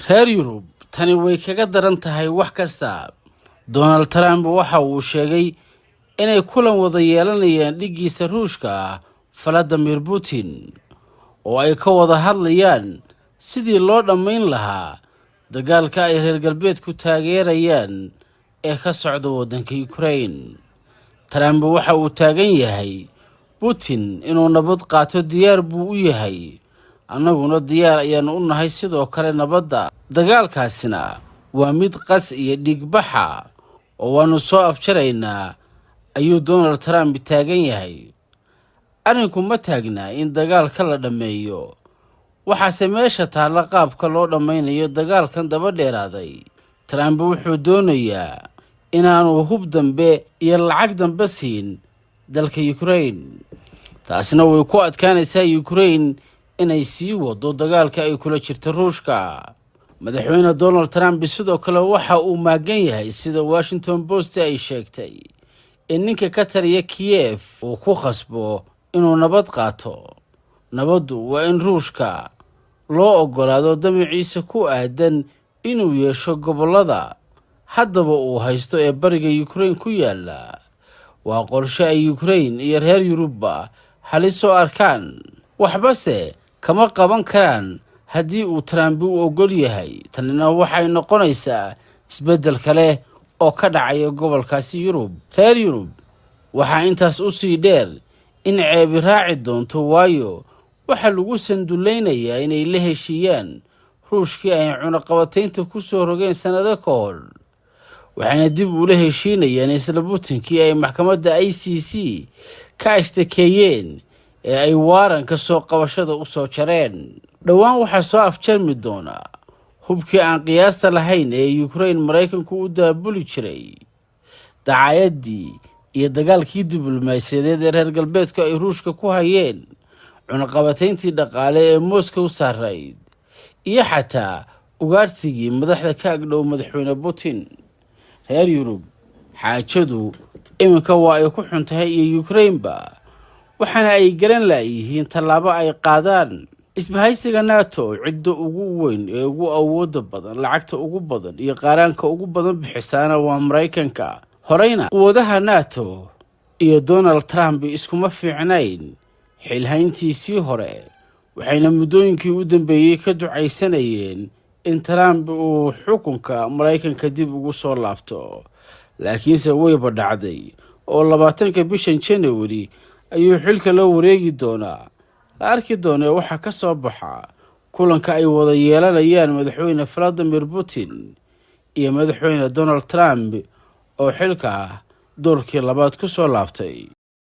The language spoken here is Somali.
reer Yurub tani way kaga daran tahay wax kasta. Donald Trump waxa uu sheegay inay kulan wada yeelanayaan dhigiisa Ruushka Vladimir Putin oo ay ka wada hadlayaan sidii loo dhamayn lahaa dagaalka ay reer galbeedku taageerayaan ee ka socda waddanka Ukraine. Trump waxa uu taagan yahay Putin inuu nabad qaato diyaar buu u yahay, annaguna diyaar ayaan u nahay sidoo kale nabadda. Dagaalkaasina waa mid qas iyo dhigbaxa oo waanu soo afjaraynaa ayuu Donald Trump taagan yahay. Arrinku ma taagna in dagaalka la dhameeyo, waxaase meesha taalla qaabka loo dhammaynayo dagaalkan daba dheeraaday. Trump wuxuu doonayaa inaanu hub dambe iyo lacag dambe siin dalka Ukraine, taasina way ku adkaanaysaa Ukraine inay sii wado dagaalka ay kula jirto Ruushka. Madaxweyne Donald Trump sidoo kale waxa uu maagan yahay sida Washington Post ay sheegtay in ninka ka taliya Kiev uu ku khasbo inuu nabad qaato. Nabaddu waa in Ruushka loo ogolaado damaciisa ku aadan inuu yeesho gobollada haddaba uu haysto ee bariga Ukraine ku yaala. Waa qorshe ay Ukraine iyo reer Yurubba halis soo arkaan, waxbase kama qaban karaan haddii uu Trump u ogol yahay. Tanina waxay noqonaysaa isbeddel kale oo ka dhacaya gobolkaasi Yurub. Reer Yurub waxaa intaas u sii dheer in ceebi raaci doonto, waayo waxa lagu sandulaynayaa inay la heshiiyaan Ruushkii ay cunaqabataynta ku soo rogeen sanado ka hor, waxayna dib ula heshiinayaan isla Putin-kii ay maxkamadda ICC ka ashtakeeyeen ee ay waaranka soo qabashada u soo jareen. Dhowaan waxaa soo afjarmi doona hubkii aan qiyaasta lahayn ee Ukraine Maraykanku u daabuli jiray. Dacaayadii iyo dagaalkii diblomaasiyadeed ee reer galbeedku ay Ruushka ku hayeen, cunaqabatayntii dhaqaale ee Moscow saarayd, iyo xataa ugaarsigii madaxda ka agdhow madaxweyne Putin. Reer Yurub xaajadu iminka waa ay ku xun tahay iyo Ukraine-ba, waxaana ay garan laayihiin tallaabo ay qaadaan. Isbahaysiga NATO cidda ugu weyn ee ugu awoodda badan, lacagta ugu badan iyo qaaraanka ugu badan bixisaana waa Maraykanka. Horeyna quwadaha NATO iyo Donald Trump iskuma fiicnayn xilhayntiisii hore, waxayna muddooyinkii u dambeeyey ka ducaysanayeen in Trump uu xukunka Maraykanka dib ugu soo laabto. Laakiinse wayba dhacday oo 20 bishan January ayuu xilka la wareegi doonaa. La arki doonaa waxa ka soo baxa kulanka ay wada yeelanayaan madaxweyne Vladimir Putin iyo madaxweyne Donald Trump oo xilka doorkii labaad ku soo laabtay.